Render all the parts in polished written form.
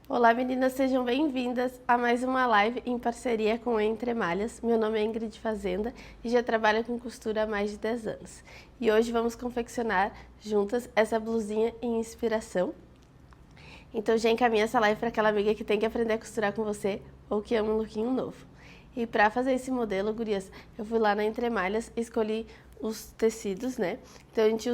Olá meninas, sejam bem-vindas a mais uma live em parceria com Entre Malhas. Meu nome é Ingrid Fazenda e já trabalho com costura há mais de 10 anos. E hoje vamos confeccionar juntas essa blusinha em inspiração. Então já encaminha essa live para aquela amiga que tem que aprender a costurar com você ou que ama um lookinho novo. E para fazer esse modelo, gurias, eu fui lá na Entre Malhas e escolhi os tecidos, né? Então a gente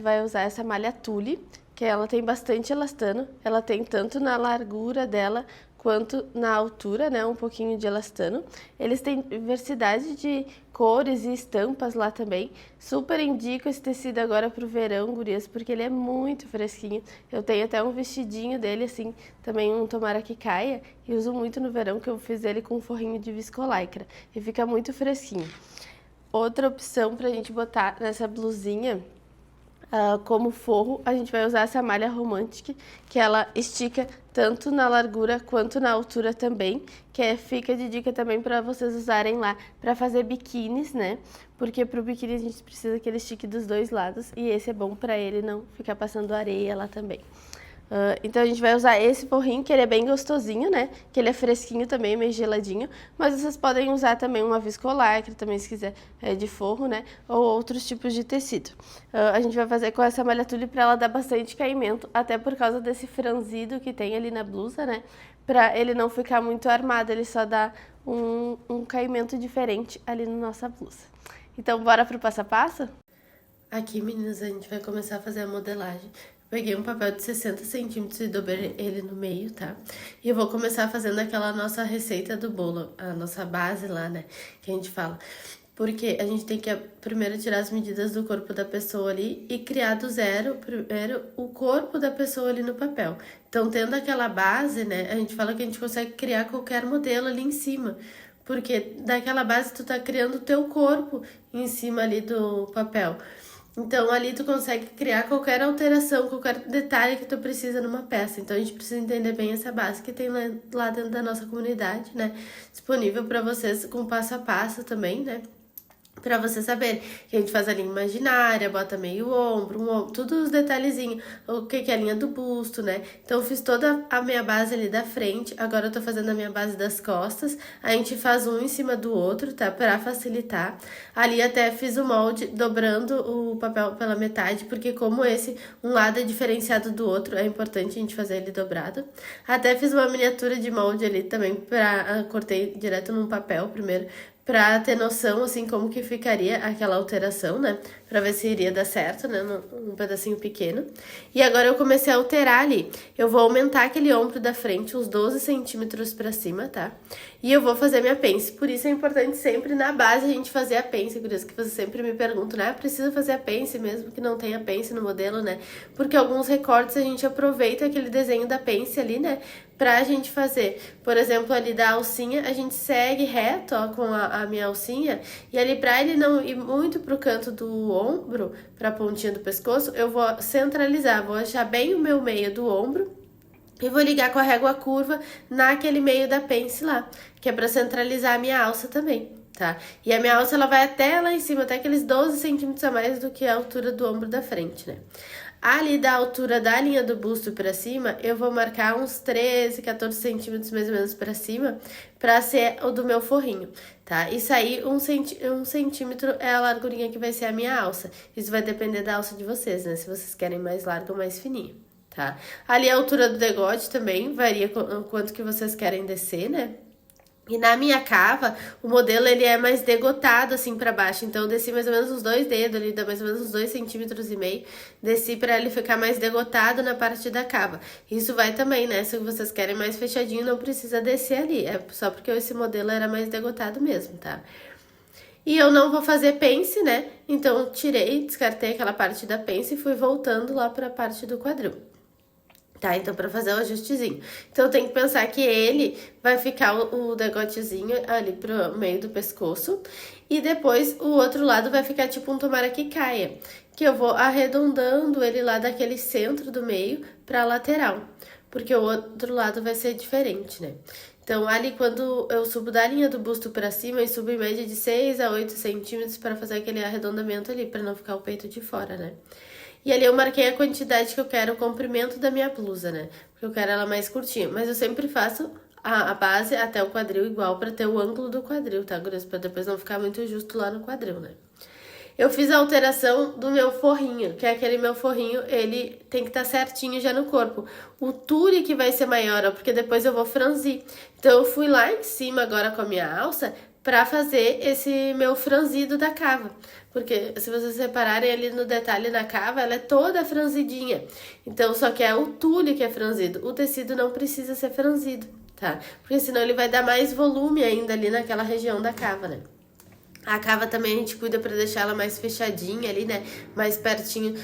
vai usar essa malha tule, que ela tem bastante elastano, ela tem tanto na largura dela quanto na altura, né, um pouquinho de elastano. Eles têm diversidade de cores e estampas lá também. Super indico esse tecido agora pro verão, gurias, porque ele é muito fresquinho. Eu tenho até um vestidinho dele, assim, também um tomara que caia, e uso muito no verão, que eu fiz ele com um forrinho de viscolaicra, e fica muito fresquinho. Outra opção pra gente botar nessa blusinha como forro, a gente vai usar essa malha Romantic, que ela estica tanto na largura quanto na altura também, fica de dica também para vocês usarem lá para fazer biquínis, né? Porque pro biquíni a gente precisa que ele estique dos dois lados e esse é bom para ele não ficar passando areia lá também. Então a gente vai usar esse forrinho, que ele é bem gostosinho, né? Que ele é fresquinho também, meio geladinho. Mas vocês podem usar também uma viscolaicra, também se quiser, de forro, né? Ou outros tipos de tecido. A gente vai fazer com essa malha tule para ela dar bastante caimento, até por causa desse franzido que tem ali na blusa, né? Para ele não ficar muito armado, ele só dá um caimento diferente ali na nossa blusa. Então bora pro passo a passo? Aqui, meninas, a gente vai começar a fazer a modelagem. Peguei um papel de 60 centímetros e dobrei ele no meio, tá? E eu vou começar fazendo aquela nossa receita do bolo, a nossa base lá, né? Que a gente fala. Porque a gente tem que primeiro tirar as medidas do corpo da pessoa ali e criar do zero, primeiro, o corpo da pessoa ali no papel. Então, tendo aquela base, né? A gente fala que a gente consegue criar qualquer modelo ali em cima. Porque daquela base tu tá criando o teu corpo em cima ali do papel. Então, ali tu consegue criar qualquer alteração, qualquer detalhe que tu precisa numa peça. Então, a gente precisa entender bem essa base que tem lá dentro da nossa comunidade, né? Disponível para vocês com passo a passo também, né? Pra você saber que a gente faz a linha imaginária, bota meio ombro, tudo os detalhezinhos, o que é a linha do busto, né? Então eu fiz toda a minha base ali da frente, agora eu tô fazendo a minha base das costas, a gente faz um em cima do outro, tá? Pra facilitar. Ali até fiz o molde dobrando o papel pela metade, porque como um lado é diferenciado do outro, é importante a gente fazer ele dobrado. Até fiz uma miniatura de molde ali também, cortei direto num papel primeiro, pra ter noção, assim, como que ficaria aquela alteração, né? Pra ver se iria dar certo, né? Um pedacinho pequeno. E agora eu comecei a alterar ali. Eu vou aumentar aquele ombro da frente uns 12 centímetros pra cima, tá? E eu vou fazer minha pence. Por isso é importante sempre na base a gente fazer a pence, por isso que vocês sempre me perguntam, né? Precisa fazer a pence mesmo que não tenha pence no modelo, né? Porque alguns recortes a gente aproveita aquele desenho da pence ali, né? Pra gente fazer, por exemplo, ali da alcinha, a gente segue reto, ó, com a minha alcinha, e ali pra ele não ir muito pro canto do ombro, pra pontinha do pescoço, eu vou centralizar, vou achar bem o meu meio do ombro, e vou ligar com a régua curva naquele meio da pence lá, que é pra centralizar a minha alça também, tá? E a minha alça, ela vai até lá em cima, até aqueles 12 centímetros a mais do que a altura do ombro da frente, né? Ali da altura da linha do busto pra cima, eu vou marcar uns 13, 14 centímetros mais ou menos pra cima, pra ser o do meu forrinho, tá? Isso aí, um centímetro é a largurinha que vai ser a minha alça. Isso vai depender da alça de vocês, né? Se vocês querem mais larga ou mais fininha, tá? Ali a altura do degote também varia com quanto que vocês querem descer, né? E na minha cava, o modelo ele é mais degotado assim pra baixo, então eu desci mais ou menos uns 2 dedos ali, dá mais ou menos uns 2,5 cm, desci pra ele ficar mais degotado na parte da cava. Isso vai também, né, se vocês querem mais fechadinho, não precisa descer ali, é só porque esse modelo era mais degotado mesmo, tá? E eu não vou fazer pence, né, então eu tirei, descartei aquela parte da pence e fui voltando lá pra parte do quadril. Tá, então pra fazer o ajustezinho. Então tem que pensar que ele vai ficar o degotezinho ali pro meio do pescoço. E depois o outro lado vai ficar tipo um tomara que caia. Que eu vou arredondando ele lá daquele centro do meio pra lateral. Porque o outro lado vai ser diferente, né? Então ali quando eu subo da linha do busto pra cima, eu subo em média de 6 a 8 centímetros pra fazer aquele arredondamento ali, pra não ficar o peito de fora, né? E ali eu marquei a quantidade que eu quero, o comprimento da minha blusa, né? Porque eu quero ela mais curtinha. Mas eu sempre faço a base até o quadril igual pra ter o ângulo do quadril, tá, gurias? Pra depois não ficar muito justo lá no quadril, né? Eu fiz a alteração do meu forrinho, que é aquele meu forrinho, ele tem que estar certinho já no corpo. O tule que vai ser maior, ó, porque depois eu vou franzir. Então eu fui lá em cima agora com a minha alça pra fazer esse meu franzido da cava. Porque se vocês repararem ali no detalhe na cava, ela é toda franzidinha. Então só que é o tule que é franzido. O tecido não precisa ser franzido, tá? Porque senão ele vai dar mais volume ainda ali naquela região da cava, né? A cava também a gente cuida pra deixar ela mais fechadinha ali, né? Mais pertinho,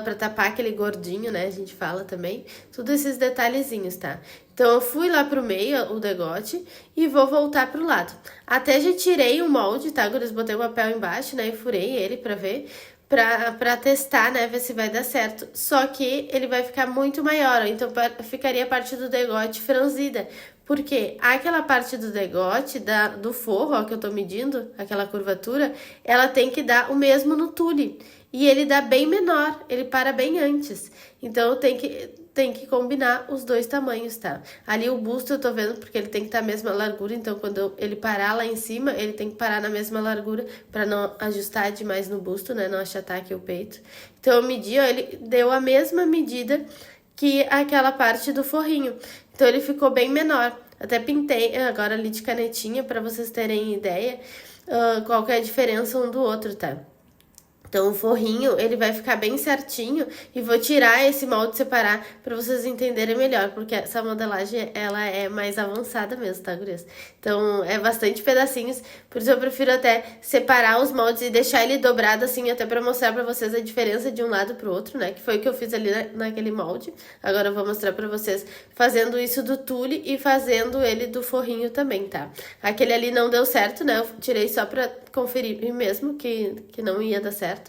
pra tapar aquele gordinho, né? A gente fala também. Tudo esses detalhezinhos, tá? Então eu fui lá pro meio, o degote, e vou voltar pro lado. Até já tirei o molde, tá? Agora eu botei o papel embaixo, né? E furei ele pra ver. Pra testar, né, ver se vai dar certo. Só que ele vai ficar muito maior, ó, então ficaria a parte do degote franzida. Porque aquela parte do degote, do forro, ó, que eu tô medindo, aquela curvatura, ela tem que dar o mesmo no tule. E ele dá bem menor, ele para bem antes. Então tem que combinar os dois tamanhos, tá? Ali o busto eu tô vendo porque ele tem que estar a mesma largura, então quando ele parar lá em cima, ele tem que parar na mesma largura pra não ajustar demais no busto, né? Não achatar aqui o peito. Então eu medi, ó, ele deu a mesma medida que aquela parte do forrinho. Então ele ficou bem menor. Até pintei agora ali de canetinha pra vocês terem ideia qual que é a diferença um do outro, tá? Então o forrinho, ele vai ficar bem certinho e vou tirar esse molde separar para vocês entenderem melhor, porque essa modelagem, ela é mais avançada mesmo, tá, gurias? Então é bastante pedacinhos, por isso eu prefiro até separar os moldes e deixar ele dobrado assim, até para mostrar para vocês a diferença de um lado pro outro, né? Que foi o que eu fiz ali naquele molde. Agora eu vou mostrar para vocês fazendo isso do tule e fazendo ele do forrinho também, tá? Aquele ali não deu certo, né? Eu tirei só pra conferir mesmo que não ia dar certo.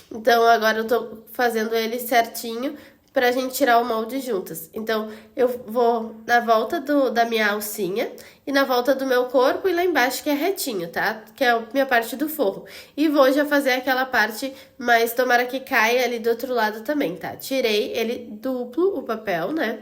Então agora eu tô fazendo ele certinho pra gente tirar o molde juntas. Então eu vou na volta da minha alcinha e na volta do meu corpo e lá embaixo que é retinho, tá? Que é a minha parte do forro. E vou já fazer aquela parte, mas tomara que caia ali do outro lado também, tá? Tirei ele duplo, o papel, né?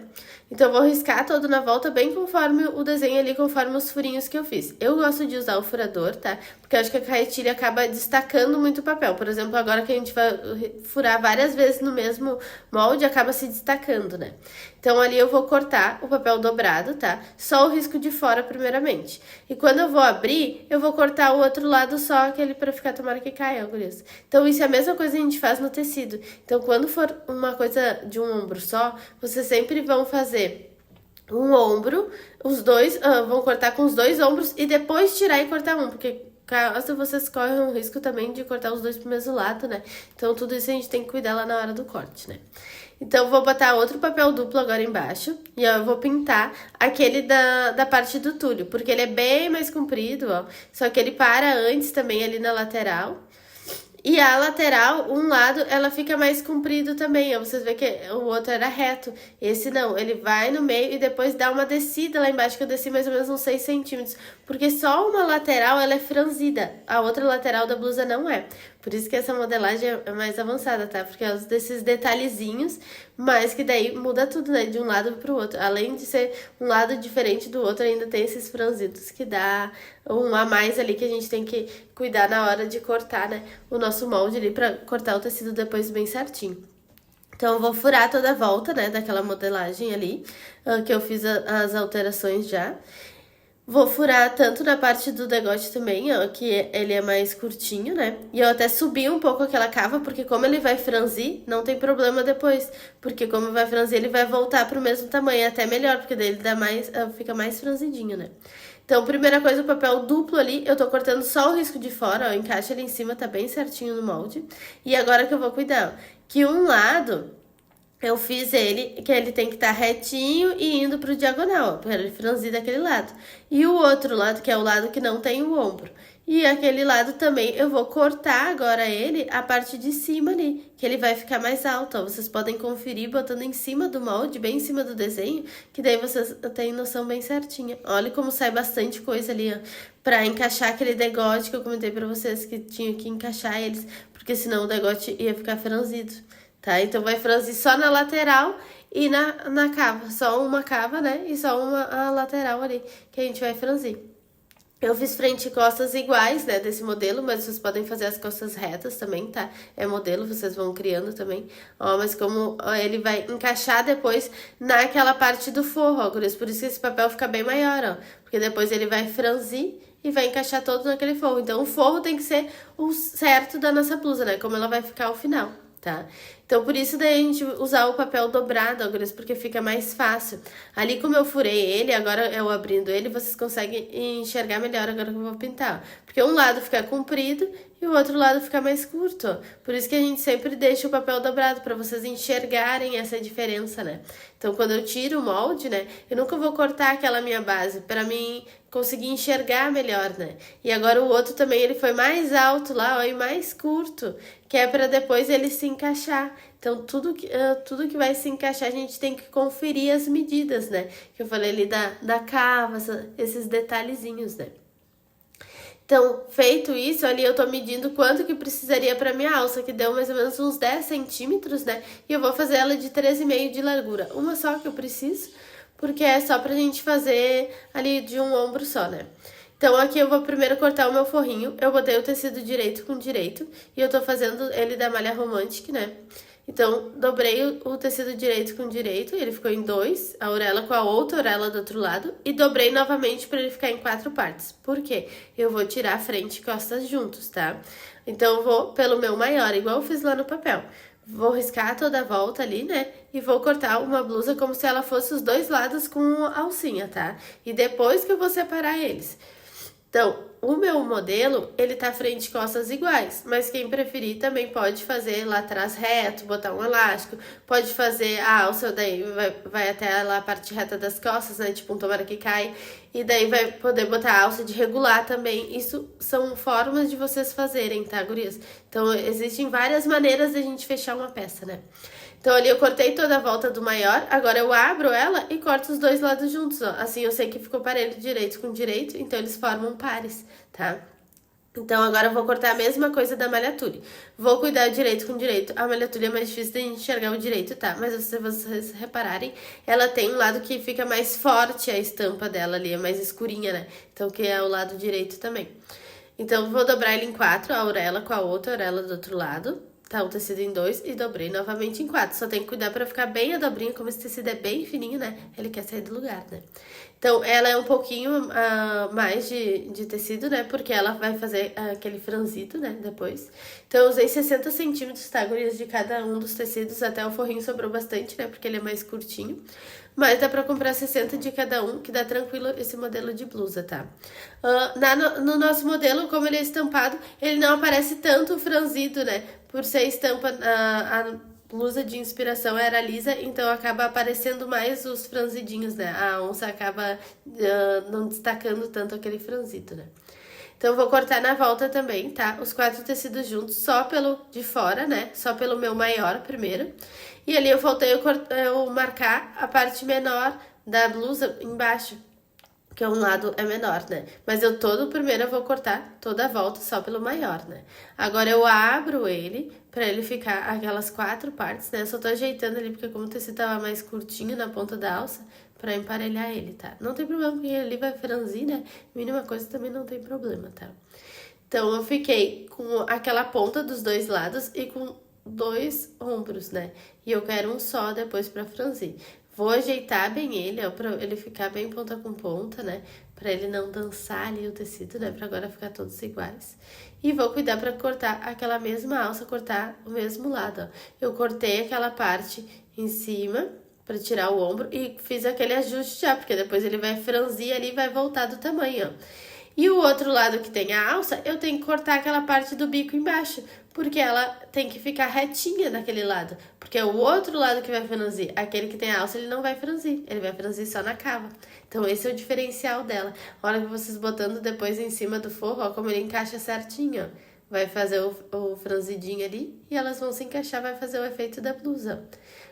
Então, eu vou riscar todo na volta, bem conforme o desenho ali, conforme os furinhos que eu fiz. Eu gosto de usar o furador, tá? Porque eu acho que a carretilha acaba destacando muito o papel. Por exemplo, agora que a gente vai furar várias vezes no mesmo molde, acaba se destacando, né? Então, ali eu vou cortar o papel dobrado, tá? Só o risco de fora, primeiramente. E quando eu vou abrir, eu vou cortar o outro lado só, aquele pra ficar, tomara que caia, gurias. Então, isso é a mesma coisa que a gente faz no tecido. Então, quando for uma coisa de um ombro só, vocês sempre vão fazer um ombro, os dois, vão cortar com os dois ombros e depois tirar e cortar um, porque caso vocês correm o risco também de cortar os dois pro mesmo lado, né? Então, tudo isso a gente tem que cuidar lá na hora do corte, né? Então, vou botar outro papel duplo agora embaixo e eu vou pintar aquele da parte do tule, porque ele é bem mais comprido, ó. Só que ele para antes também ali na lateral. E a lateral, um lado, ela fica mais comprido também, ó. Vocês veem que o outro era reto. Esse não, ele vai no meio e depois dá uma descida lá embaixo, que eu desci mais ou menos uns 6 centímetros. Porque só uma lateral, ela é franzida. A outra lateral da blusa não é. Por isso que essa modelagem é mais avançada, tá? Porque é desses detalhezinhos, mas que daí muda tudo, né? De um lado pro outro. Além de ser um lado diferente do outro, ainda tem esses franzidos que dá um a mais ali que a gente tem que cuidar na hora de cortar, né? O nosso molde ali pra cortar o tecido depois bem certinho. Então, eu vou furar toda a volta, né? Daquela modelagem ali, que eu fiz as alterações já. Vou furar tanto na parte do degote também, ó, que ele é mais curtinho, né? E eu até subi um pouco aquela cava, porque como ele vai franzir, não tem problema depois. Porque como vai franzir, ele vai voltar pro mesmo tamanho, até melhor, porque daí ele dá mais, fica mais franzidinho, né? Então, primeira coisa, o papel duplo ali, eu tô cortando só o risco de fora, ó, encaixa ali em cima, tá bem certinho no molde. E agora que eu vou cuidar, ó, que um lado eu fiz ele, que ele tem que estar retinho e indo pro diagonal, ó, para ele franzir daquele lado. E o outro lado, que é o lado que não tem o ombro. E aquele lado também, eu vou cortar agora ele, a parte de cima ali, que ele vai ficar mais alto, ó. Vocês podem conferir botando em cima do molde, bem em cima do desenho, que daí vocês têm noção bem certinha. Olha como sai bastante coisa ali, ó, pra encaixar aquele degote que eu comentei pra vocês, que tinha que encaixar eles, porque senão o degote ia ficar franzido. tá? Então vai franzir só na lateral e na cava, só uma cava, né? E só a lateral ali que a gente vai franzir. Eu fiz frente e costas iguais, né, desse modelo, mas vocês podem fazer as costas retas também, tá? É modelo, vocês vão criando também. Ó, mas como ó, ele vai encaixar depois naquela parte do forro, ó, por isso que esse papel fica bem maior, ó. Porque depois ele vai franzir e vai encaixar todo naquele forro. Então, o forro tem que ser o certo da nossa blusa, né? Como ela vai ficar ao final, tá? Então, por isso daí a gente usar o papel dobrado, porque fica mais fácil. Ali como eu furei ele, agora eu abrindo ele, vocês conseguem enxergar melhor agora que eu vou pintar. Porque um lado fica comprido e o outro lado fica mais curto, ó. Por isso que a gente sempre deixa o papel dobrado, para vocês enxergarem essa diferença, né? Então, quando eu tiro o molde, né, eu nunca vou cortar aquela minha base, para mim conseguir enxergar melhor, né? E agora o outro também, ele foi mais alto lá, ó, e mais curto, que é para depois ele se encaixar. Então, tudo que vai se encaixar, a gente tem que conferir as medidas, né? Que eu falei ali da cava, esses detalhezinhos, né? Então, feito isso, ali eu tô medindo quanto que precisaria pra minha alça, que deu mais ou menos uns 10 centímetros, né? E eu vou fazer ela de 13,5 de largura. Uma só que eu preciso, porque é só pra gente fazer ali de um ombro só, né? Então, aqui eu vou primeiro cortar o meu forrinho. Eu botei o tecido direito com direito e eu tô fazendo ele da malha romântica, né? Então, dobrei o tecido direito com direito, ele ficou em 2, a orelha com a outra orelha do outro lado, e dobrei novamente para ele ficar em 4 partes. Por quê? Eu vou tirar frente e costas juntos, tá? Então, eu vou pelo meu maior, igual eu fiz lá no papel. Vou riscar toda a volta ali, né? E vou cortar uma blusa como se ela fosse os dois lados com alcinha, tá? E depois que eu vou separar eles. Então, o meu modelo, ele tá frente e costas iguais, mas quem preferir também pode fazer lá atrás reto, botar um elástico, pode fazer a alça, daí vai até lá a parte reta das costas, né, tipo um tomara que cai, e daí vai poder botar a alça de regular também. Isso são formas de vocês fazerem, tá, gurias? Então, existem várias maneiras de a gente fechar uma peça, né? Então, ali eu cortei toda a volta do maior, agora eu abro ela e corto os dois lados juntos, ó. Assim eu sei que ficou parelho direito com direito, então eles formam pares, tá? Então, agora eu vou cortar a mesma coisa da malha tule. Vou cuidar direito com direito. A malha tule é mais difícil de enxergar o direito, tá? Mas se vocês repararem, ela tem um lado que fica mais forte, a estampa dela ali, é mais escurinha, né? Então, que é o lado direito também. Então, vou dobrar ele em 4, a orelha com a outra orelha do outro lado. Tá, o tecido em 2 e dobrei novamente em 4. Só tem que cuidar pra ficar bem a dobrinha, como esse tecido é bem fininho, né? Ele quer sair do lugar, né? Então, ela é um pouquinho mais de tecido, né? Porque ela vai fazer aquele franzido, né? Depois. Então, eu usei 60 centímetros, tá, gurias, de cada um dos tecidos. Até o forrinho sobrou bastante, né? Porque ele é mais curtinho. Mas dá pra comprar 60 de cada um, que dá tranquilo esse modelo de blusa, tá? No nosso modelo, como ele é estampado, ele não aparece tanto franzido, né? Por ser estampa, a blusa de inspiração era lisa, então acaba aparecendo mais os franzidinhos, né? A onça acaba não destacando tanto aquele franzido, né? Então, eu vou cortar na volta também, tá? Os 4 tecidos juntos, só pelo de fora, né? Só pelo meu maior primeiro. E ali eu faltei eu marcar a parte menor da blusa embaixo, que um lado é menor, né? Mas primeiro eu vou cortar toda a volta só pelo maior, né? Agora eu abro ele pra ele ficar aquelas 4 partes, né? Eu só tô ajeitando ali porque como o tecido tava mais curtinho na ponta da alça, pra emparelhar ele, tá? Não tem problema porque ele vai franzir, né? Mínima coisa também não tem problema, tá? Então eu fiquei com aquela ponta dos dois lados e com 2 ombros, né? E eu quero um só depois pra franzir. Vou ajeitar bem ele, ó, pra ele ficar bem ponta com ponta, né? Pra ele não dançar ali o tecido, né? Pra agora ficar todos iguais. E vou cuidar pra cortar aquela mesma alça, cortar o mesmo lado, ó. Eu cortei aquela parte em cima pra tirar o ombro e fiz aquele ajuste já, porque depois ele vai franzir ali e vai voltar do tamanho, ó. E o outro lado que tem a alça, eu tenho que cortar aquela parte do bico embaixo, porque ela tem que ficar retinha naquele lado. Porque é o outro lado que vai franzir. Aquele que tem a alça, ele não vai franzir. Ele vai franzir só na cava. Então, esse é o diferencial dela. Olha que vocês botando depois em cima do forro, ó, como ele encaixa certinho, ó. vai fazer o franzidinho ali e elas vão se encaixar, vai fazer o efeito da blusa.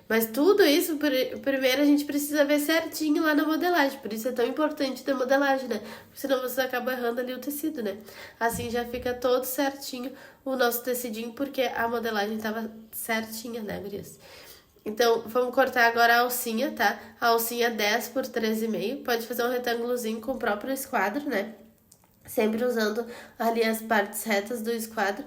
Mas tudo isso, primeiro a gente precisa ver certinho lá na modelagem. Por isso é tão importante ter modelagem, né? Porque senão você acaba errando ali o tecido, né? Assim já fica todo certinho o nosso tecidinho, porque a modelagem tava certinha, né, gurias? Então, vamos cortar agora a alcinha, tá? A alcinha 10 por 13,5. Pode fazer um retângulozinho com o próprio esquadro, né? Sempre usando ali as partes retas do esquadro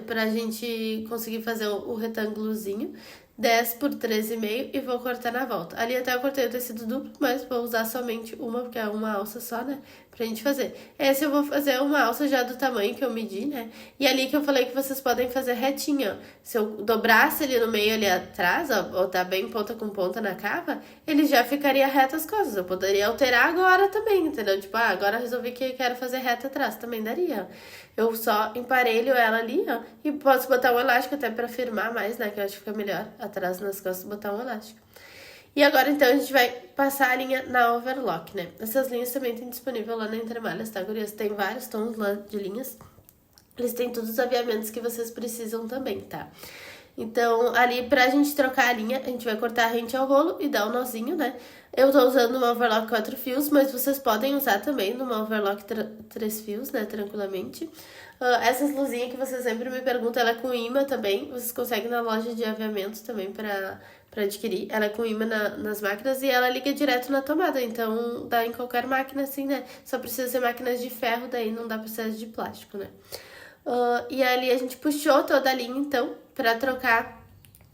pra gente conseguir fazer o retângulozinho. 10 por 13,5 e vou cortar na volta. Ali até eu cortei o tecido duplo, mas vou usar somente uma, porque é uma alça só, né? Pra gente fazer. Esse eu vou fazer uma alça já do tamanho que eu medi, né? E ali que eu falei que vocês podem fazer retinha, ó. Se eu dobrasse ele no meio ali atrás, ó, botar bem ponta com ponta na cava, ele já ficaria reto as coisas. Eu poderia alterar agora também, entendeu? Tipo, agora resolvi que quero fazer reta atrás, também daria, ó. Eu só emparelho ela ali, ó, e posso botar um elástico até pra firmar mais, né, que eu acho que fica melhor atrás nas costas botar um elástico. E agora, então, a gente vai passar a linha na overlock, né? Essas linhas também tem disponível lá na Entre Malhas, tá, gurias? Tem vários tons lá de linhas. Eles têm todos os aviamentos que vocês precisam também, tá? Então, ali pra gente trocar a linha, a gente vai cortar rente ao rolo e dar um nozinho, né? Eu tô usando uma overlock 4 fios, mas vocês podem usar também numa overlock 3 fios, né? Tranquilamente. Essas luzinhas que vocês sempre me perguntam, ela é com imã também. Vocês conseguem na loja de aviamentos também pra adquirir. Ela é com imã nas máquinas e ela liga direto na tomada. Então, dá em qualquer máquina assim, né? Só precisa ser máquinas de ferro, daí não dá pra ser de plástico, né? E ali a gente puxou toda a linha, então, pra trocar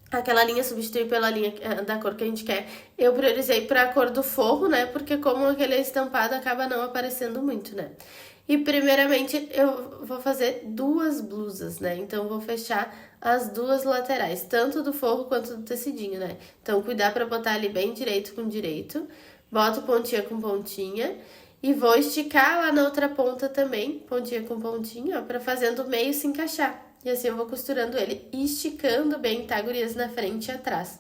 aquela linha, substituir pela linha da cor que a gente quer. Eu priorizei pra cor do forro, né? Porque como aquele estampado acaba não aparecendo muito, né? E primeiramente eu vou fazer 2 blusas, né? Então vou fechar as 2 laterais, tanto do forro quanto do tecidinho, né? Então cuidar pra botar ali bem direito com direito. Boto pontinha com pontinha. E vou esticar lá na outra ponta também, pontinha com pontinha, ó, pra fazendo o meio se encaixar. E assim eu vou costurando ele e esticando bem, tá, gurias, na frente e atrás.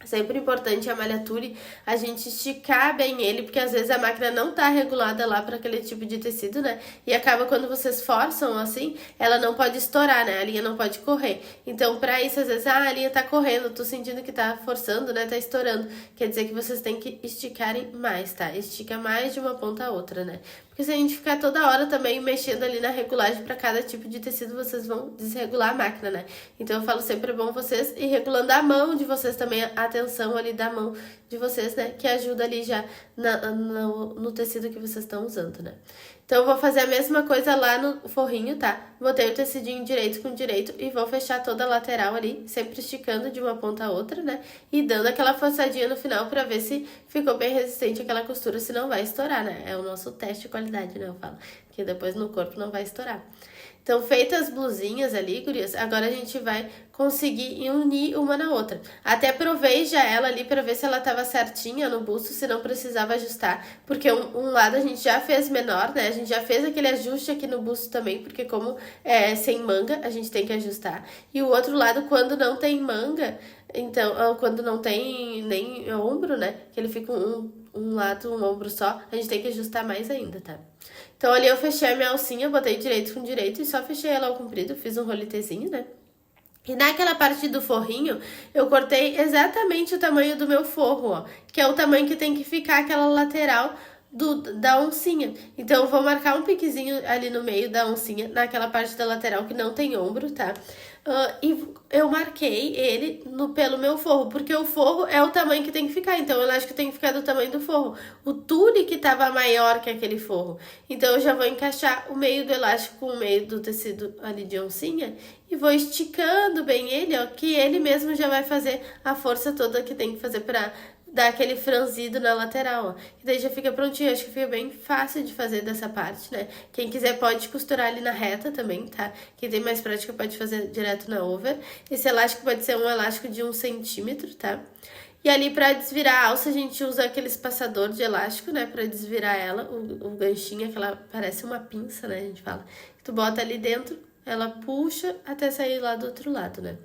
Sempre importante a malha tule, a gente esticar bem ele, porque às vezes a máquina não tá regulada lá para aquele tipo de tecido, né? E acaba quando vocês forçam assim, ela não pode estourar, né? A linha não pode correr. Então, pra isso, às vezes, a linha tá correndo, tô sentindo que tá forçando, né? Tá estourando. Quer dizer que vocês têm que esticarem mais, tá? Estica mais de uma ponta a outra, né? Porque se a gente ficar toda hora também mexendo ali na regulagem para cada tipo de tecido, vocês vão desregular a máquina, né? Então eu falo sempre é bom vocês ir regulando a mão de vocês também, a tensão ali da mão de vocês, né? Que ajuda ali já no tecido que vocês estão usando, né? Então eu vou fazer a mesma coisa lá no forrinho, tá? Botei o tecidinho direito com direito e vou fechar toda a lateral ali, sempre esticando de uma ponta a outra, né? E dando aquela forçadinha no final pra ver se ficou bem resistente aquela costura, se não vai estourar, né? É o nosso teste de qualidade, né? Eu falo, que depois no corpo não vai estourar. Então, feitas as blusinhas ali, gurias, agora a gente vai conseguir unir uma na outra. Até provei já ela ali pra ver se ela tava certinha no busto, se não precisava ajustar. Porque um lado a gente já fez menor, né? A gente já fez aquele ajuste aqui no busto também, porque como é sem manga, a gente tem que ajustar. E o outro lado, quando não tem manga, então, quando não tem nem ombro, né? Que ele fica um lado, um ombro só, a gente tem que ajustar mais ainda, tá? Então, ali eu fechei a minha alcinha, botei direito com direito e só fechei ela ao comprido, fiz um roletezinho, né? E naquela parte do forrinho, eu cortei exatamente o tamanho do meu forro, ó. Que é o tamanho que tem que ficar aquela lateral da oncinha. Então, eu vou marcar um piquezinho ali no meio da oncinha, naquela parte da lateral que não tem ombro, tá? E eu marquei ele pelo meu forro, porque o forro é o tamanho que tem que ficar, então o elástico tem que ficar do tamanho do forro. O tule que tava maior que aquele forro. Então eu já vou encaixar o meio do elástico com o meio do tecido ali de oncinha e vou esticando bem ele, ó, que ele mesmo já vai fazer a força toda que tem que fazer pra dar aquele franzido na lateral, ó. E daí já fica prontinho, acho que fica bem fácil de fazer dessa parte, né? Quem quiser pode costurar ali na reta também, tá? Quem tem mais prática pode fazer direto na over. Esse elástico pode ser um elástico de 1 centímetro, tá? E ali pra desvirar a alça a gente usa aquele espaçador de elástico, né? Pra desvirar ela, o ganchinho, aquela parece uma pinça, né? A gente fala. Tu bota ali dentro, ela puxa até sair lá do outro lado, né?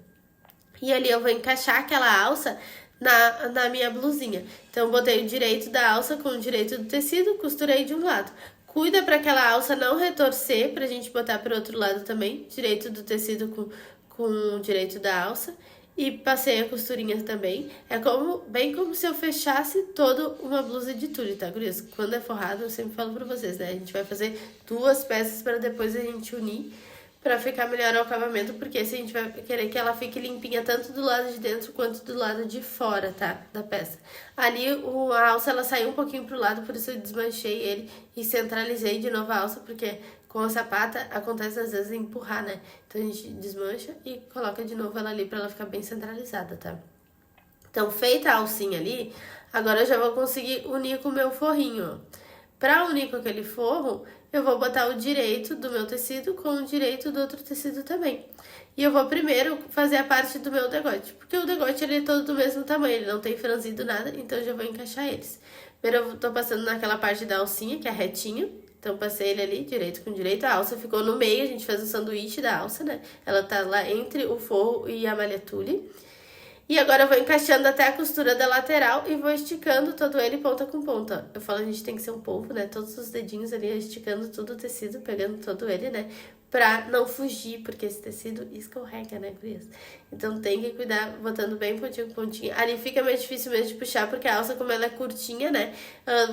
E ali eu vou encaixar aquela alça na minha blusinha. Então, botei o direito da alça com o direito do tecido, costurei de um lado. Cuida para aquela alça não retorcer, pra gente botar pro outro lado também, direito do tecido com o direito da alça. E passei a costurinha também. É bem como se eu fechasse toda uma blusa de tule, tá, gurias? Quando é forrado, eu sempre falo pra vocês, né? A gente vai fazer 2 peças para depois a gente unir pra ficar melhor o acabamento, porque se a gente vai querer que ela fique limpinha tanto do lado de dentro quanto do lado de fora, tá? Da peça. Ali a alça ela saiu um pouquinho pro lado, por isso eu desmanchei ele e centralizei de novo a alça, porque com a sapata acontece às vezes empurrar, né? Então a gente desmancha e coloca de novo ela ali pra ela ficar bem centralizada, tá? Então, feita a alcinha ali, agora eu já vou conseguir unir com o meu forrinho, ó. Pra unir com aquele forro, eu vou botar o direito do meu tecido com o direito do outro tecido também. E eu vou primeiro fazer a parte do meu degote, porque o degote ele é todo do mesmo tamanho, ele não tem franzido nada, então eu já vou encaixar eles. Primeiro eu tô passando naquela parte da alcinha, que é retinho, então passei ele ali, direito com direito, a alça ficou no meio, a gente fez o sanduíche da alça, né? Ela tá lá entre o forro e a malha tule. E agora eu vou encaixando até a costura da lateral e vou esticando todo ele ponta com ponta. Eu falo, a gente tem que ser um polvo, né? Todos os dedinhos ali, esticando todo o tecido, pegando todo ele, né? Pra não fugir, porque esse tecido escorrega, né, gurias? Então tem que cuidar, botando bem pontinho com pontinho. Ali fica mais difícil mesmo de puxar, porque a alça, como ela é curtinha, né?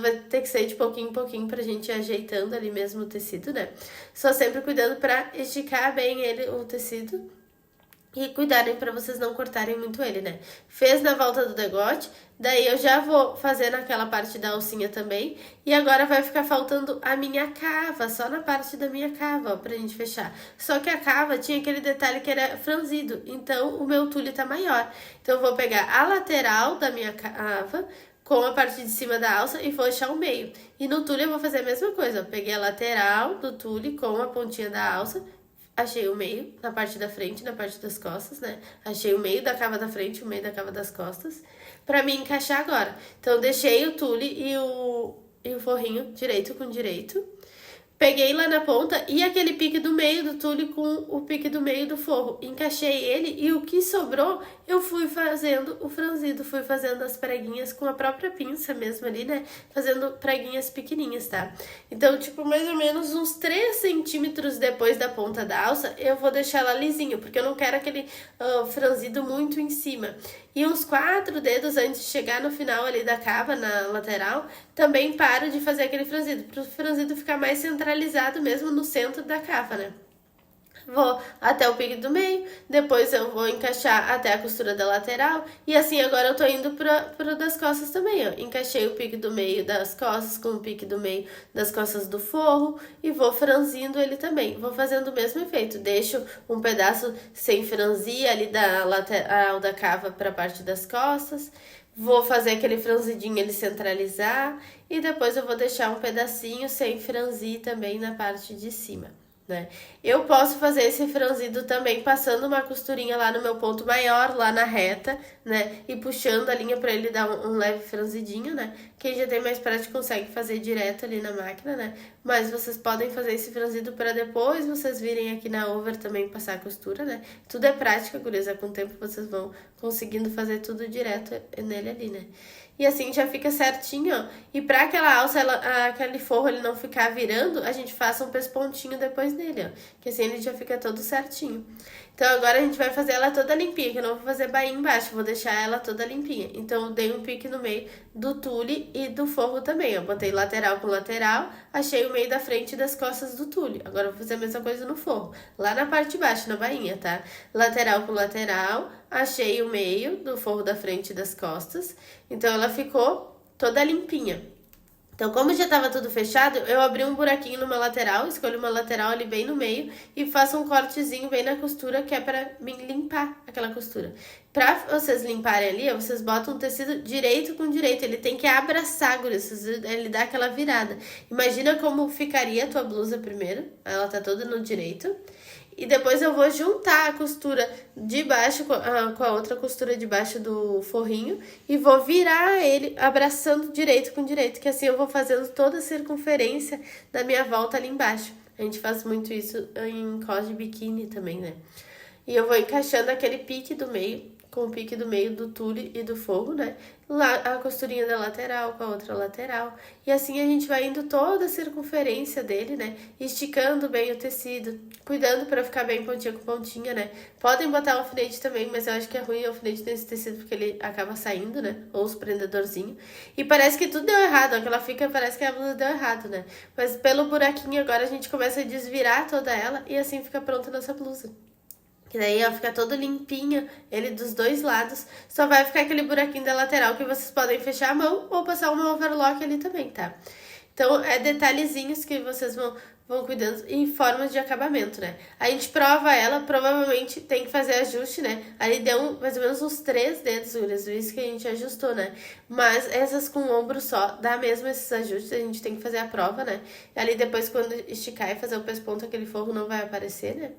Vai ter que ser de pouquinho em pouquinho pra gente ir ajeitando ali mesmo o tecido, né? Só sempre cuidando pra esticar bem ele, o tecido. E cuidarem para vocês não cortarem muito ele, né? Fez na volta do degote, daí eu já vou fazer naquela parte da alcinha também. E agora vai ficar faltando a minha cava, só na parte da minha cava, ó, pra gente fechar. Só que a cava tinha aquele detalhe que era franzido, então o meu tule tá maior. Então eu vou pegar a lateral da minha cava com a parte de cima da alça e vou fechar o meio. E no tule eu vou fazer a mesma coisa, ó. Peguei a lateral do tule com a pontinha da alça, achei o meio na parte da frente, na parte das costas, né? Achei o meio da cava da frente, o meio da cava das costas, pra me encaixar agora. Então, deixei o tule e o forrinho direito com direito. Peguei lá na ponta e aquele pique do meio do tule com o pique do meio do forro. Encaixei ele e o que sobrou, eu fui fazendo o franzido, fui fazendo as preguinhas com a própria pinça mesmo ali, né? Fazendo preguinhas pequenininhas, tá? Então, tipo, mais ou menos uns 3 centímetros depois da ponta da alça, eu vou deixar ela lisinho, porque eu não quero aquele franzido muito em cima. E uns 4 dedos antes de chegar no final ali da cava, na lateral, também paro de fazer aquele franzido, para o franzido ficar mais centralizado mesmo no centro da cava, né? Vou até o pique do meio, depois eu vou encaixar até a costura da lateral, e assim agora eu tô indo pro das costas também, ó. Encaixei o pique do meio das costas com o pique do meio das costas do forro e vou franzindo ele também. Vou fazendo o mesmo efeito, deixo um pedaço sem franzir ali da lateral da cava pra parte das costas, vou fazer aquele franzidinho ele centralizar e depois eu vou deixar um pedacinho sem franzir também na parte de cima, né? Eu posso fazer esse franzido também passando uma costurinha lá no meu ponto maior, lá na reta, né? E puxando a linha pra ele dar um leve franzidinho, né? Quem já tem mais prática consegue fazer direto ali na máquina, né? Mas vocês podem fazer esse franzido para depois vocês virem aqui na over também passar a costura, né? Tudo é prática, gurias, com o tempo vocês vão conseguindo fazer tudo direto nele ali, né? E assim já fica certinho, ó. E pra aquela alça, aquele forro ele não ficar virando, a gente faça um pespontinho depois dele, ó. Que assim ele já fica todo certinho. Então agora a gente vai fazer ela toda limpinha, que eu não vou fazer bainha embaixo, vou deixar ela toda limpinha. Então eu dei um pique no meio do tule e do forro também, ó. Botei lateral com lateral, achei o meio da frente e das costas do tule. Agora eu vou fazer a mesma coisa no forro, lá na parte de baixo, na bainha, tá? Lateral com lateral, achei o meio do forro da frente e das costas. Então ela ficou toda limpinha. Então, como já tava tudo fechado, eu abri um buraquinho numa lateral, escolho uma lateral ali bem no meio e faço um cortezinho bem na costura, que é pra me limpar aquela costura. Pra vocês limparem ali, vocês botam um tecido direito com direito, ele tem que abraçar, gurias, ele dá aquela virada. Imagina como ficaria a tua blusa primeiro, ela tá toda no direito. E depois eu vou juntar a costura de baixo com a outra costura de baixo do forrinho e vou virar ele abraçando direito com direito, que assim eu vou fazendo toda a circunferência da minha volta ali embaixo. A gente faz muito isso em cos de biquíni também, né? E eu vou encaixando aquele pique do meio com o pique do meio do tule e do forro, né? Lá a costurinha da lateral com a outra lateral. E assim a gente vai indo toda a circunferência dele, né? Esticando bem o tecido, cuidando para ficar bem pontinha com pontinha, né? Podem botar alfinete também, mas eu acho que é ruim o alfinete nesse tecido porque ele acaba saindo, né? Ou os prendedorzinhos. E parece que tudo deu errado, ó, que ela fica, parece que a blusa deu errado, né? Mas pelo buraquinho agora a gente começa a desvirar toda ela e assim fica pronta a nossa blusa. Que daí, ó, fica todo limpinho, ele dos dois lados. Só vai ficar aquele buraquinho da lateral que vocês podem fechar a mão ou passar uma overlock ali também, tá? Então, é detalhezinhos que vocês vão cuidando e formas de acabamento, né? A gente prova ela, provavelmente tem que fazer ajuste, né? Ali deu mais ou menos uns 3 dedos, isso que a gente ajustou, né? Mas essas com o ombro só, dá mesmo esses ajustes, a gente tem que fazer a prova, né? E ali depois, quando esticar e fazer o pesponto, aquele forro não vai aparecer, né?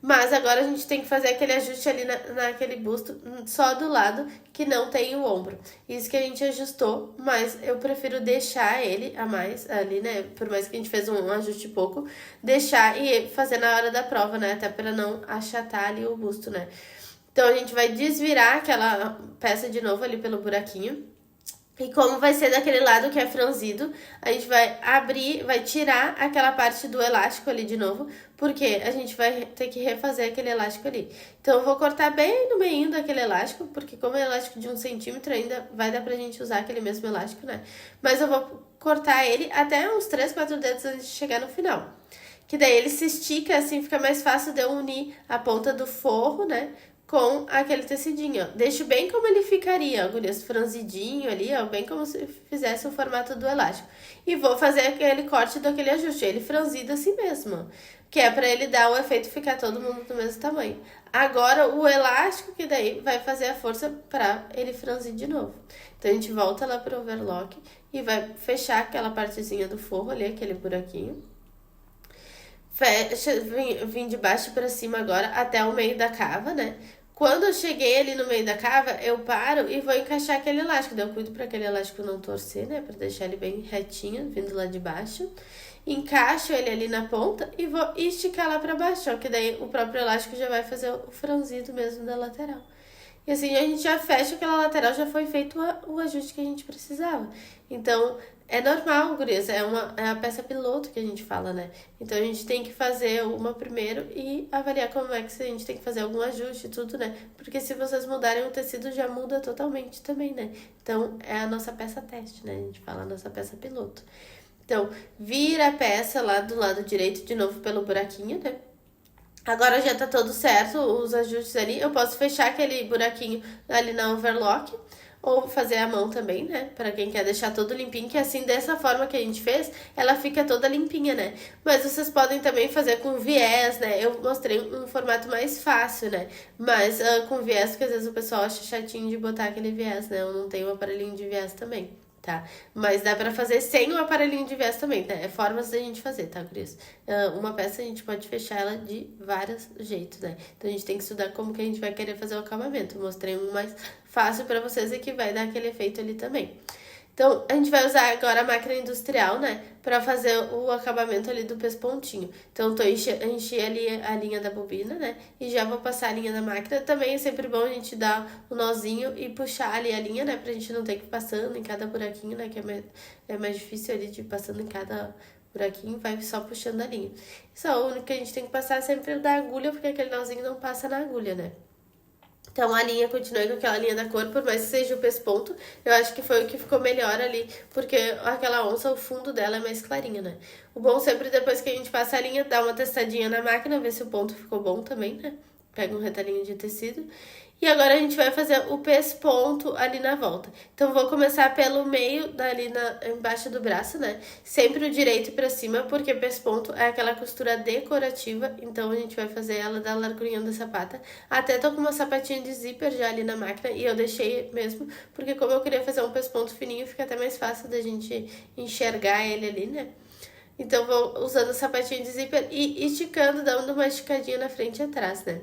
Mas agora a gente tem que fazer aquele ajuste ali naquele busto só do lado que não tem o ombro. Isso que a gente ajustou, mas eu prefiro deixar ele a mais ali, né? Por mais que a gente fez um ajuste pouco, deixar e fazer na hora da prova, né? Até para não achatar ali o busto, né? Então a gente vai desvirar aquela peça de novo ali pelo buraquinho. E como vai ser daquele lado que é franzido, a gente vai abrir, vai tirar aquela parte do elástico ali de novo, porque a gente vai ter que refazer aquele elástico ali. Então eu vou cortar bem no meio daquele elástico, porque como é elástico de 1 centímetro ainda vai dar pra gente usar aquele mesmo elástico, né? Mas eu vou cortar ele até uns 3, 4 dedos antes de chegar no final. Que daí ele se estica, assim fica mais fácil de eu unir a ponta do forro, né? Com aquele tecidinho, ó. Deixo bem como ele ficaria, ó, gurias, franzidinho ali, ó, bem como se fizesse o formato do elástico. E vou fazer aquele corte daquele ajuste, ele franzido assim mesmo, ó, que é pra ele dar o efeito ficar todo mundo do mesmo tamanho. Agora, o elástico que daí vai fazer a força pra ele franzir de novo. Então, a gente volta lá pro overlock e vai fechar aquela partezinha do forro ali, aquele buraquinho. Fecha, vim de baixo pra cima agora até o meio da cava, né? Quando eu cheguei ali no meio da cava, eu paro e vou encaixar aquele elástico. Daí eu cuido para aquele elástico não torcer, né? Para deixar ele bem retinho, vindo lá de baixo. Encaixo ele ali na ponta e vou esticar lá para baixo, ó. Que daí o próprio elástico já vai fazer o franzido mesmo da lateral. E assim a gente já fecha aquela lateral, já foi feito o ajuste que a gente precisava. Então, é normal, gurias, é a peça piloto que a gente fala, né? Então, a gente tem que fazer uma primeiro e avaliar como é que a gente tem que fazer algum ajuste e tudo, né? Porque se vocês mudarem o tecido, já muda totalmente também, né? Então, é a nossa peça teste, né? A gente fala a nossa peça piloto. Então, vira a peça lá do lado direito, de novo pelo buraquinho, né? Agora já tá todo certo, os ajustes ali. Eu posso fechar aquele buraquinho ali na overlock ou fazer a mão também, né? Pra quem quer deixar todo limpinho, que assim, dessa forma que a gente fez, ela fica toda limpinha, né? Mas vocês podem também fazer com viés, né? Eu mostrei um formato mais fácil, né? Mas com viés, porque às vezes o pessoal acha chatinho de botar aquele viés, né? Eu não tenho um aparelhinho de viés também. Tá? Mas dá pra fazer sem o aparelhinho de viés também, tá? É formas da gente fazer, tá, Cris? Uma peça a gente pode fechar ela de vários jeitos, né? Então a gente tem que estudar como que a gente vai querer fazer o acabamento. Eu mostrei um mais fácil pra vocês e que vai dar aquele efeito ali também. Então, a gente vai usar agora a máquina industrial, né? Pra fazer o acabamento ali do pespontinho. Então, enchi ali a linha da bobina, né? E já vou passar a linha da máquina. Também é sempre bom a gente dar o nozinho e puxar ali a linha, né? Pra gente não ter que ir passando em cada buraquinho, né? Que é mais difícil ali de ir passando em cada buraquinho. Vai só puxando a linha. Só o único que a gente tem que passar é sempre o da agulha, porque aquele nozinho não passa na agulha, né? Então, a linha continua com aquela linha da cor, por mais que seja o pesponto, eu acho que foi o que ficou melhor ali, porque aquela onça, o fundo dela é mais clarinho, né? O bom sempre, depois que a gente passa a linha, dá uma testadinha na máquina, ver se o ponto ficou bom também, né? Pega um retalhinho de tecido. E agora a gente vai fazer o pesponto ali na volta. Então, vou começar pelo meio, ali embaixo do braço, né? Sempre o direito pra cima, porque pesponto é aquela costura decorativa. Então, a gente vai fazer ela da largurinha da sapata. Até tô com uma sapatinha de zíper já ali na máquina e eu deixei mesmo, porque como eu queria fazer um pesponto fininho, fica até mais fácil da gente enxergar ele ali, né? Então, vou usando o sapatinho de zíper e esticando, dando uma esticadinha na frente e atrás, né?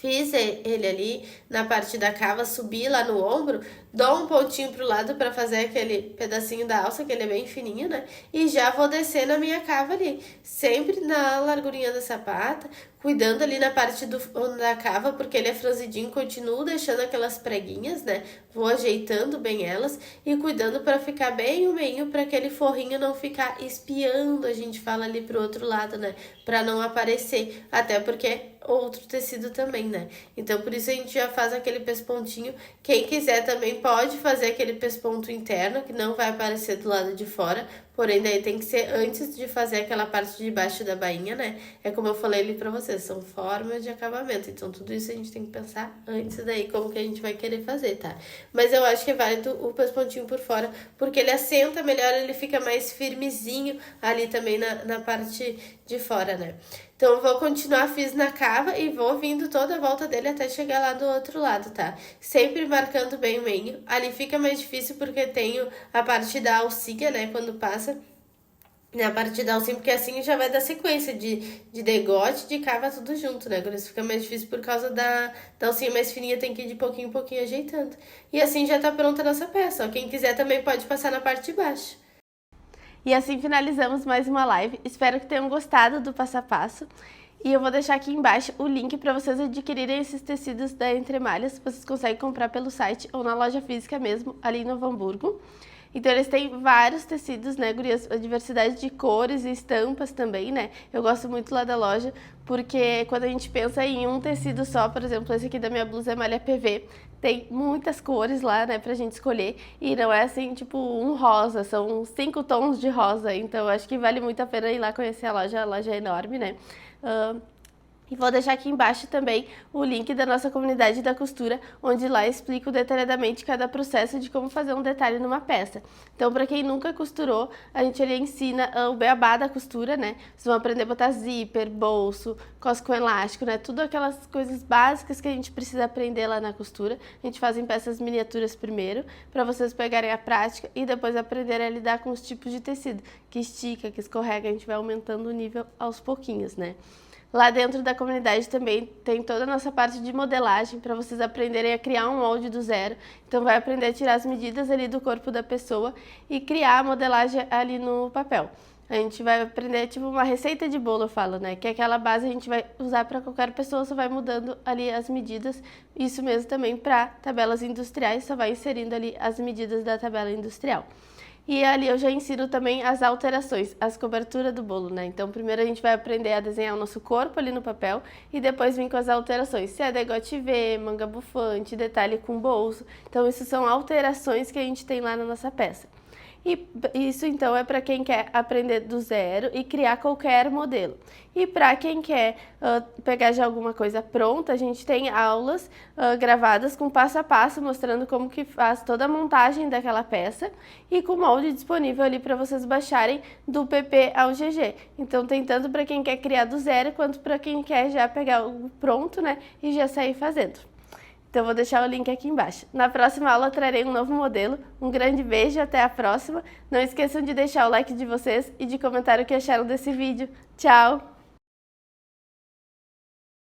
Fiz ele ali na parte da cava, subi lá no ombro, dou um pontinho pro lado para fazer aquele pedacinho da alça, que ele é bem fininho, né? E já vou descer na minha cava ali, sempre na largurinha da sapata, cuidando ali na parte da cava, porque ele é franzidinho, continuo deixando aquelas preguinhas, né? Vou ajeitando bem elas e cuidando para ficar bem o meinho, para aquele forrinho não ficar espiando, a gente fala ali pro outro lado, né? Para não aparecer, até porque é outro tecido também, né? Então, por isso a gente já faz aquele pespontinho. Quem quiser também pode fazer aquele pesponto interno, que não vai aparecer do lado de fora, porém daí tem que ser antes de fazer aquela parte de baixo da bainha, né? É como eu falei ali pra vocês, são formas de acabamento, então tudo isso a gente tem que pensar antes daí como que a gente vai querer fazer, tá? Mas eu acho que é válido o pespontinho por fora, porque ele assenta melhor, ele fica mais firmezinho ali também na parte de fora, né? Então, eu vou continuar, fiz na cava e vou vindo toda a volta dele até chegar lá do outro lado, tá? Sempre marcando bem o meio. Ali fica mais difícil porque tenho a parte da alcinha, né, quando passa na parte da alcinha, porque assim já vai dar sequência de degote, de cava, tudo junto, né? Quando isso fica mais difícil por causa da alcinha mais fininha, tem que ir de pouquinho em pouquinho ajeitando. E assim já tá pronta a nossa peça, ó. Quem quiser também pode passar na parte de baixo. E assim finalizamos mais uma live. Espero que tenham gostado do passo a passo. E eu vou deixar aqui embaixo o link para vocês adquirirem esses tecidos da Entre Malhas. Vocês conseguem comprar pelo site ou na loja física mesmo, ali em Novo Hamburgo. Então eles têm vários tecidos, né, gurias? A diversidade de cores e estampas também, né? Eu gosto muito lá da loja, porque quando a gente pensa em um tecido só, por exemplo, esse aqui da minha blusa é malha PV, tem muitas cores lá, né, pra gente escolher, e não é assim, tipo, um rosa, são 5 tons de rosa, então acho que vale muito a pena ir lá conhecer a loja é enorme, né? E vou deixar aqui embaixo também o link da nossa comunidade da costura, onde lá eu explico detalhadamente cada processo de como fazer um detalhe numa peça. Então, para quem nunca costurou, a gente ali ensina o beabá da costura, né? Vocês vão aprender a botar zíper, bolso, cos com elástico, né? Tudo aquelas coisas básicas que a gente precisa aprender lá na costura. A gente faz em peças miniaturas primeiro, para vocês pegarem a prática e depois aprenderem a lidar com os tipos de tecido, que estica, que escorrega, a gente vai aumentando o nível aos pouquinhos, né? Lá dentro da comunidade também tem toda a nossa parte de modelagem para vocês aprenderem a criar um molde do zero. Então vai aprender a tirar as medidas ali do corpo da pessoa e criar a modelagem ali no papel. A gente vai aprender tipo uma receita de bolo, eu falo, né? Que é aquela base a gente vai usar para qualquer pessoa, só vai mudando ali as medidas. Isso mesmo também para tabelas industriais, só vai inserindo ali as medidas da tabela industrial. E ali eu já ensino também as alterações, as coberturas do bolo, né? Então primeiro a gente vai aprender a desenhar o nosso corpo ali no papel e depois vir com as alterações. Se é degote V, manga bufante, detalhe com bolso. Então isso são alterações que a gente tem lá na nossa peça. E isso então é para quem quer aprender do zero e criar qualquer modelo. E para quem quer pegar já alguma coisa pronta, a gente tem aulas gravadas com passo a passo, mostrando como que faz toda a montagem daquela peça e com molde disponível ali para vocês baixarem do PP ao GG. Então tem tanto para quem quer criar do zero, quanto para quem quer já pegar o pronto, né, e já sair fazendo. Então, vou deixar o link aqui embaixo. Na próxima aula, trarei um novo modelo. Um grande beijo, até a próxima. Não esqueçam de deixar o like de vocês e de comentar o que acharam desse vídeo. Tchau!